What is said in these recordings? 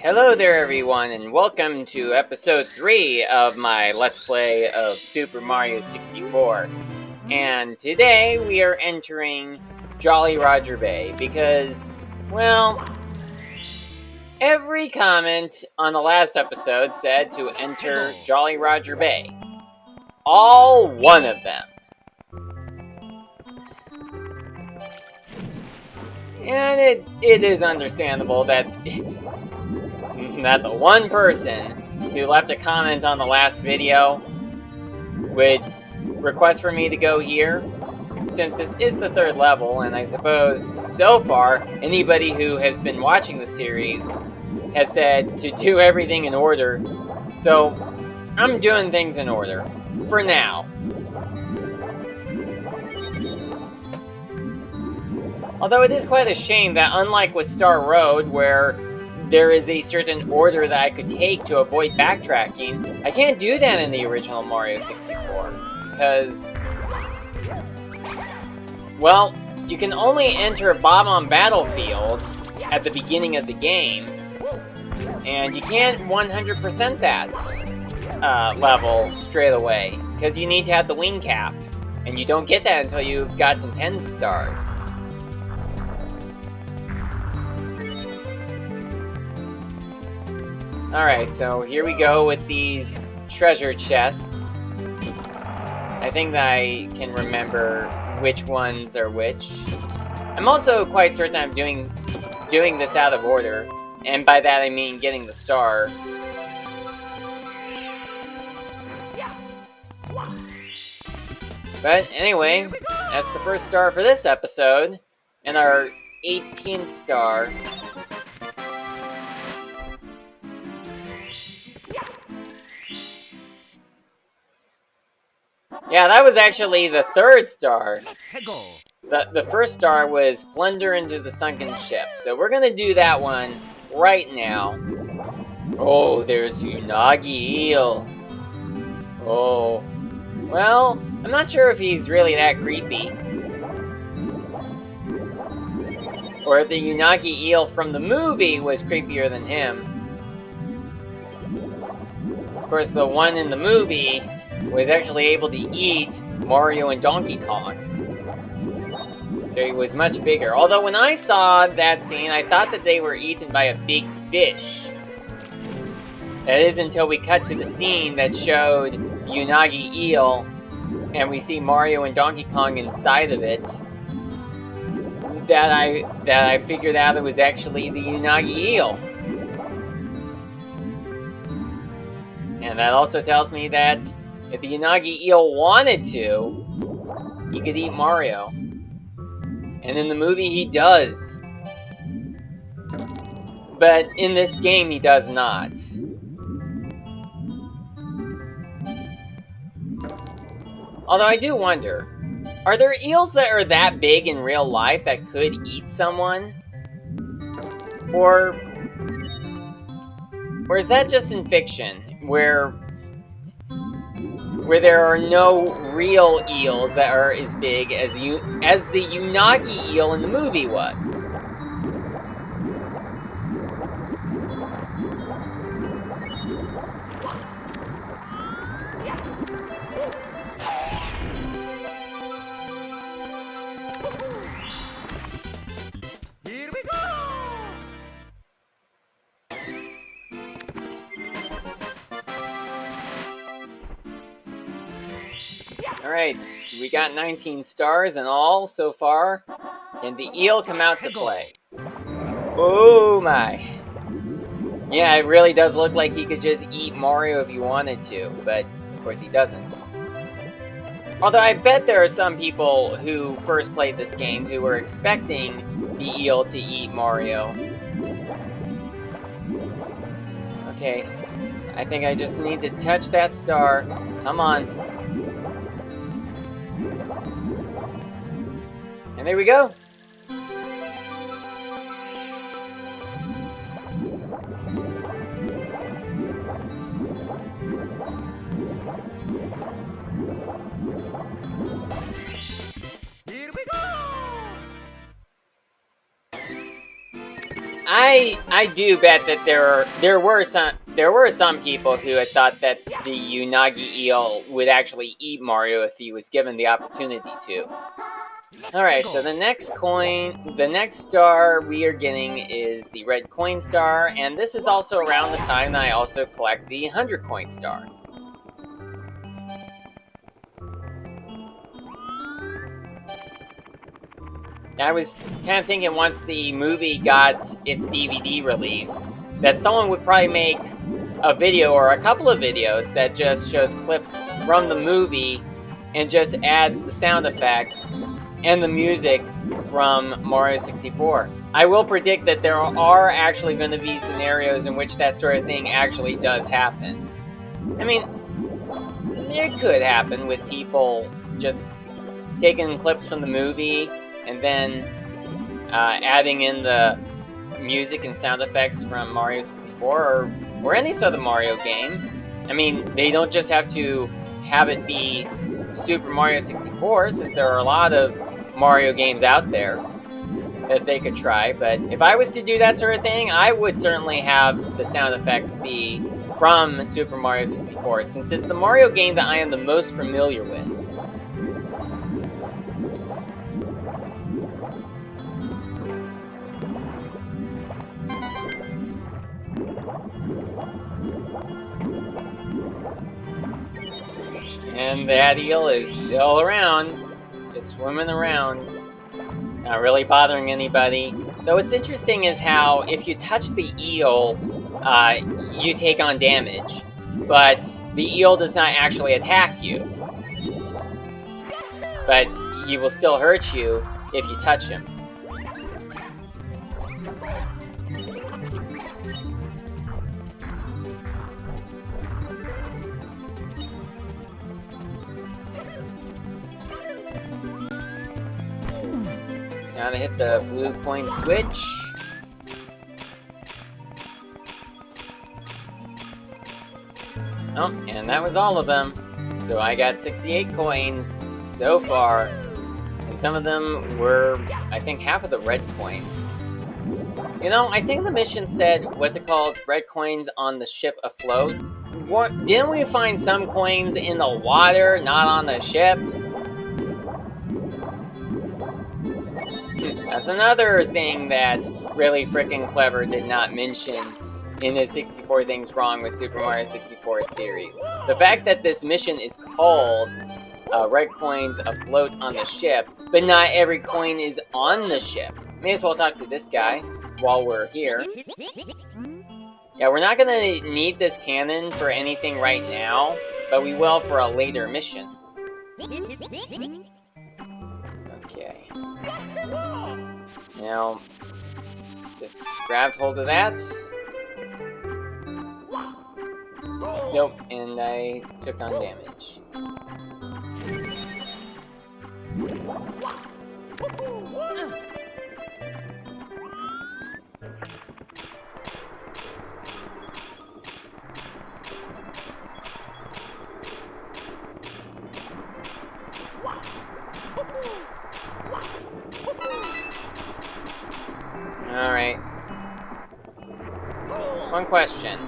Hello there everyone and welcome to episode 3 of my Let's Play of Super Mario 64. And today we are entering Jolly Roger Bay because, well, every comment on the last episode said to enter Jolly Roger Bay. All one of them. And it is understandable that the one person who left a comment on the last video would request for me to go here, since this is the third level, and I suppose, so far, anybody who has been watching the series has said to do everything in order, so I'm doing things in order, for now. Although it is quite a shame that unlike with Star Road, where there is a certain order that I could take to avoid backtracking, I can't do that in the original Mario 64, because, well, you can only enter Bob-omb Battlefield at the beginning of the game, and you can't 100% that level straight away, because you need to have the wing cap, and you don't get that until you've gotten 10 stars. Alright, so here we go with these treasure chests. I think that I can remember which ones are which. I'm also quite certain I'm doing this out of order, and by that I mean getting the star. But anyway, that's the first star for this episode, and our 18th star. Yeah, that was actually the third star. The first star was Plunder into the Sunken Ship. So we're gonna do that one right now. Oh, there's Unagi Eel. Oh. Well, I'm not sure if he's really that creepy. Or if the Unagi Eel from the movie was creepier than him. Of course, the one in the movie was actually able to eat Mario and Donkey Kong. So he was much bigger. Although when I saw that scene, I thought that they were eaten by a big fish. That is until we cut to the scene that showed Unagi Eel, and we see Mario and Donkey Kong inside of it, that I figured out it was actually the Unagi Eel. And that also tells me that if the Unagi Eel wanted to, he could eat Mario. And in the movie, he does. But in this game, he does not. Although I do wonder, are there eels that are that big in real life that could eat someone? Or is that just in fiction, where there are no real eels that are as big as the Unagi Eel in the movie was? Here we go! Alright, we got 19 stars in all so far. Can the eel come out to play? Oh my. Yeah, it really does look like he could just eat Mario if he wanted to, but of course he doesn't. Although I bet there are some people who first played this game who were expecting the eel to eat Mario. Okay, I think I just need to touch that star. Come on. And there we go. I do bet that there were some people who had thought that the Unagi eel would actually eat Mario if he was given the opportunity to. Alright, so the next star we are getting is the red coin star, and this is also around the time that I also collect the 100 coin star. I was kind of thinking once the movie got its DVD release, that someone would probably make a video or a couple of videos that just shows clips from the movie and just adds the sound effects and the music from Mario 64. I will predict that there are actually going to be scenarios in which that sort of thing actually does happen. I mean, it could happen with people just taking clips from the movie and then adding in the music and sound effects from Mario 64 or any sort of Mario game. I mean, they don't just have to have it be Super Mario 64, since there are a lot of Mario games out there that they could try. But if I was to do that sort of thing, I would certainly have the sound effects be from Super Mario 64, since it's the Mario game that I am the most familiar with. And that eel is still around, just swimming around, not really bothering anybody. Though what's interesting is how if you touch the eel, you take on damage, but the eel does not actually attack you. But he will still hurt you if you touch him. Now to hit the blue coin switch. Oh, and that was all of them. So I got 68 coins so far. And some of them were, I think, half of the red coins. You know, I think the mission said, what's it called? Red coins on the ship afloat. Didn't we find some coins in the water, not on the ship? That's another thing that Really Frickin' Clever did not mention in his 64 Things Wrong with Super Mario 64 series. The fact that this mission is called Red Coins Afloat on the Ship, but not every coin is on the ship. May as well talk to this guy while we're here. Yeah, we're not gonna need this cannon for anything right now, but we will for a later mission. Okay. Now, just grabbed hold of that. Nope, and I took on damage. Alright. One question.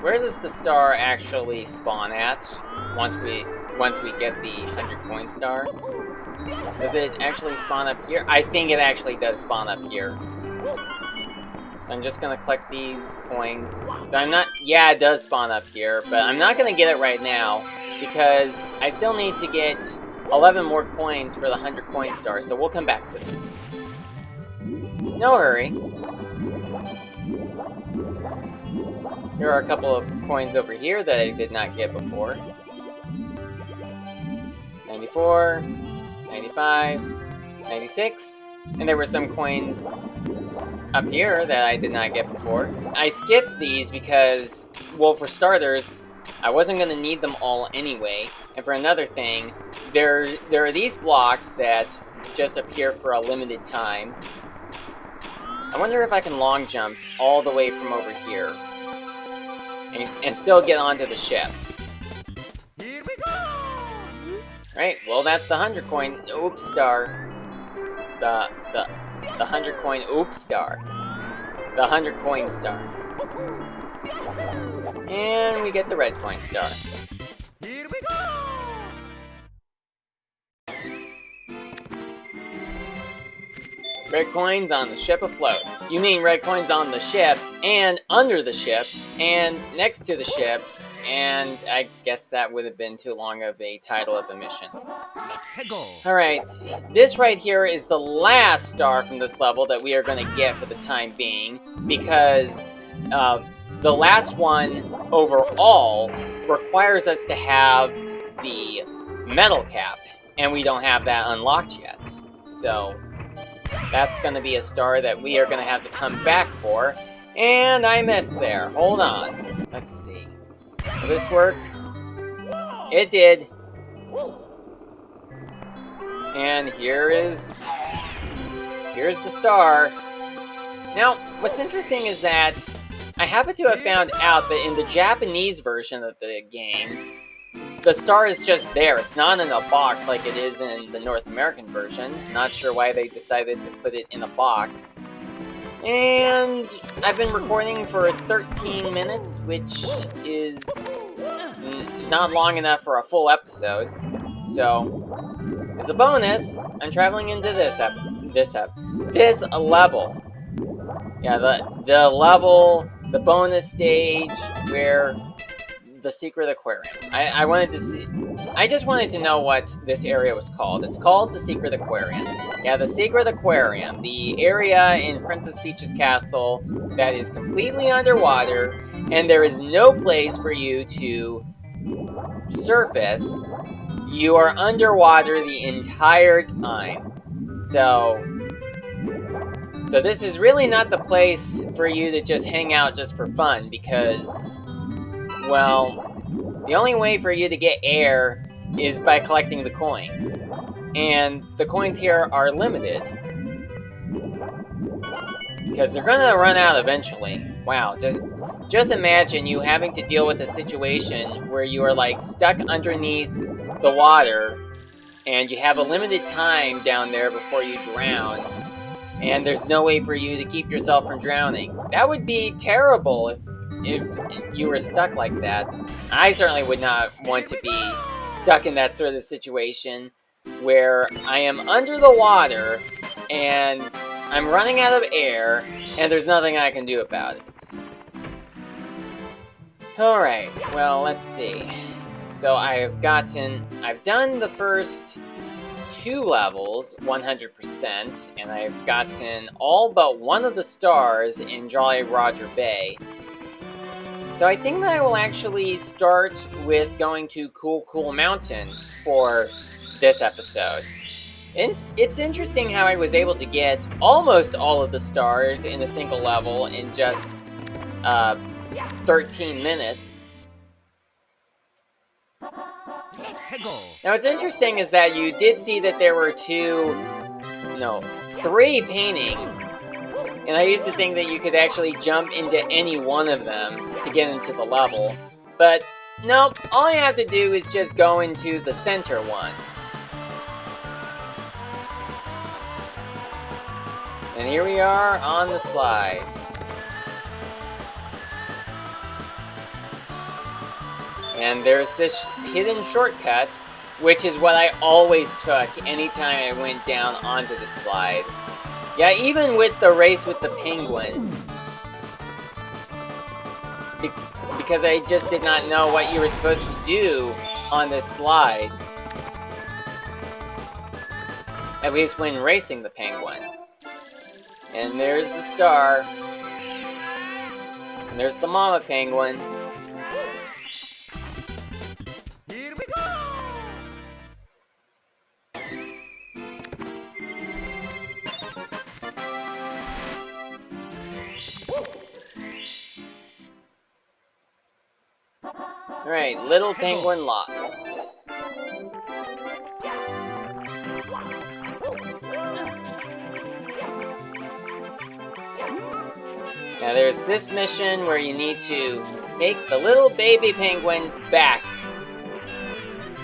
Where does the star actually spawn at once we get the 100 coin star? Does it actually spawn up here? I think it actually does spawn up here. So I'm just gonna collect these coins. Yeah, it does spawn up here, but I'm not gonna get it right now because I still need to get 11 more coins for the 100 coin star, so we'll come back to this. No hurry. There are a couple of coins over here that I did not get before. 94, 95, 96, and there were some coins up here that I did not get before. I skipped these because, well, for starters, I wasn't going to need them all anyway, and for another thing, there are these blocks that just appear for a limited time. I wonder if I can long jump all the way from over here and still get onto the ship. Here we go! Right, well that's the 100 coin oops star. The 100 coin oops star. the 100 coin star. And we get the red coin star. Here we go! Red coins on the ship afloat. You mean red coins on the ship, and under the ship, and next to the ship, and I guess that would have been too long of a title of a mission. Alright, this right here is the last star from this level that we are going to get for the time being, because the last one overall requires us to have the metal cap, and we don't have that unlocked yet. So that's going to be a star that we are going to have to come back for. And I missed there. Hold on. Let's see. Will this work? It did. And here's the star. Now, what's interesting is that I happen to have found out that in the Japanese version of the game, the star is just there. It's not in a box like it is in the North American version. Not sure why they decided to put it in a box. And I've been recording for 13 minutes, which is not long enough for a full episode. So, as a bonus, I'm traveling into this level. Yeah, the level, the bonus stage where the secret aquarium. I just wanted to know what this area was called. It's called the secret aquarium. Yeah, the secret aquarium. The area in Princess Peach's castle that is completely underwater, and there is no place for you to surface. You are underwater the entire time. So this is really not the place for you to just hang out just for fun, because, well, the only way for you to get air is by collecting the coins. And the coins here are limited, because they're gonna run out eventually. Wow, just imagine you having to deal with a situation where you are like stuck underneath the water, and you have a limited time down there before you drown, and there's no way for you to keep yourself from drowning. That would be terrible if you were stuck like that. I certainly would not want to be stuck in that sort of situation where I am under the water and I'm running out of air and there's nothing I can do about it. Alright, well, let's see. So I've done the first 2 levels 100%, and I've gotten all but one of the stars in Jolly Roger Bay. So I think that I will actually start with going to Cool Mountain for this episode. It's interesting how I was able to get almost all of the stars in a single level in just 13 minutes. Now what's interesting is that you did see that there were 3 paintings. And I used to think that you could actually jump into any one of them to get into the level. But nope, all you have to do is just go into the center one. And here we are on the slide. And there's this hidden shortcut, which is what I always took anytime I went down onto the slide. Yeah, even with the race with the penguin. Because I just did not know what you were supposed to do on this slide. At least when racing the penguin. And there's the star. And there's the mama penguin. Here we go! Alright, little penguin lost. Now there's this mission where you need to take the little baby penguin back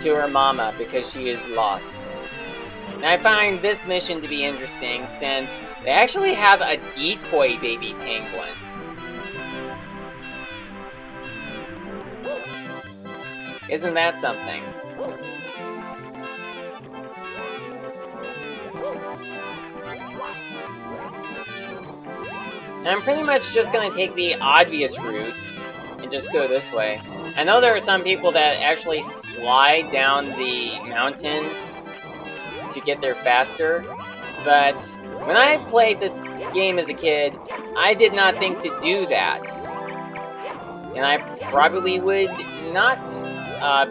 to her mama because she is lost. Now I find this mission to be interesting since it They actually have a decoy baby penguin. Isn't that something? And I'm pretty much just gonna take the obvious route and just go this way. I know there are some people that actually slide down the mountain to get there faster, but when I played this game as a kid, I did not think to do that. And I probably would not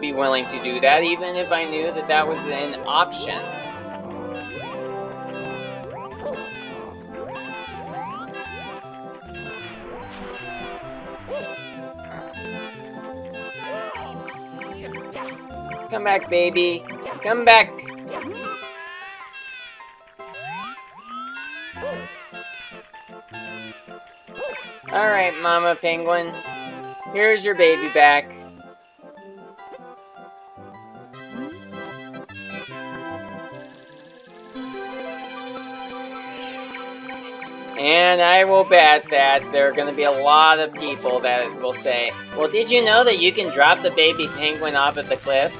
be willing to do that, even if I knew that that was an option. Come back, baby. Come back. Alright, Mama Penguin. Here's your baby back. And I will bet that there are going to be a lot of people that will say, well, did you know that you can drop the baby penguin off at the cliff?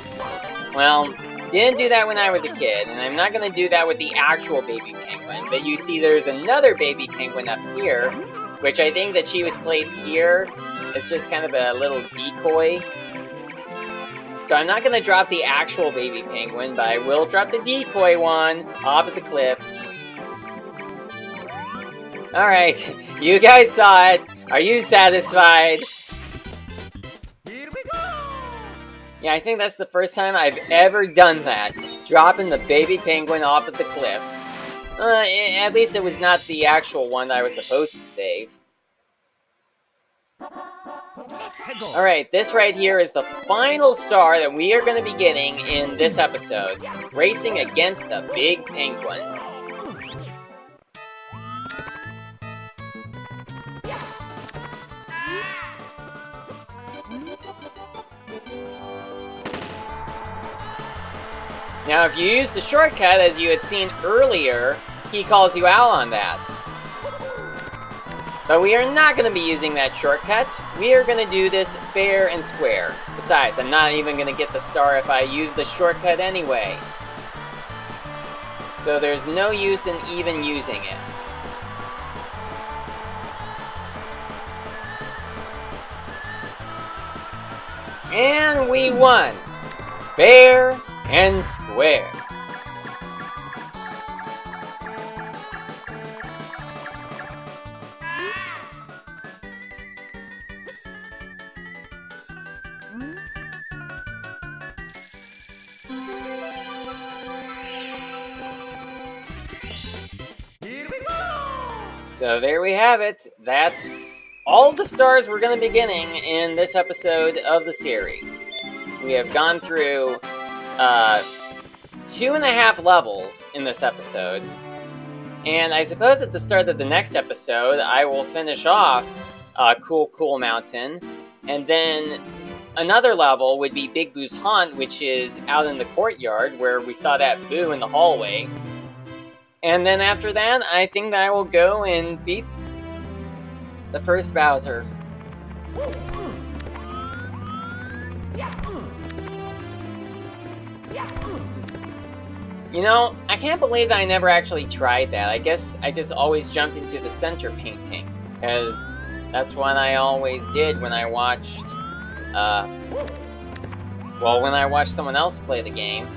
Well, didn't do that when I was a kid, and I'm not going to do that with the actual baby penguin. But you see there's another baby penguin up here, which I think that she was placed here. It's just kind of a little decoy. So I'm not going to drop the actual baby penguin, but I will drop the decoy one off at the cliff. Alright, you guys saw it. Are you satisfied? Here we go! Yeah, I think that's the first time I've ever done that. Dropping the baby penguin off at the cliff. At least it was not the actual one that I was supposed to save. Alright, this right here is the final star that we are going to be getting in this episode. Racing against the big penguin. Now, if you use the shortcut, as you had seen earlier, he calls you out on that. But we are not going to be using that shortcut. We are going to do this fair and square. Besides, I'm not even going to get the star if I use the shortcut anyway. So there's no use in even using it. And we won! Fair and square. Here we go! So there we have it. That's all the stars we're going to be getting in this episode of the series. We have gone through 2.5 levels in this episode. And I suppose at the start of the next episode, I will finish off Cool Mountain. And then another level would be Big Boo's Haunt, which is out in the courtyard where we saw that Boo in the hallway. And then after that, I think that I will go and beat the first Bowser. You know, I can't believe that I never actually tried that. I guess I just always jumped into the center painting, because that's what I always did when I watched, when I watched someone else play the game.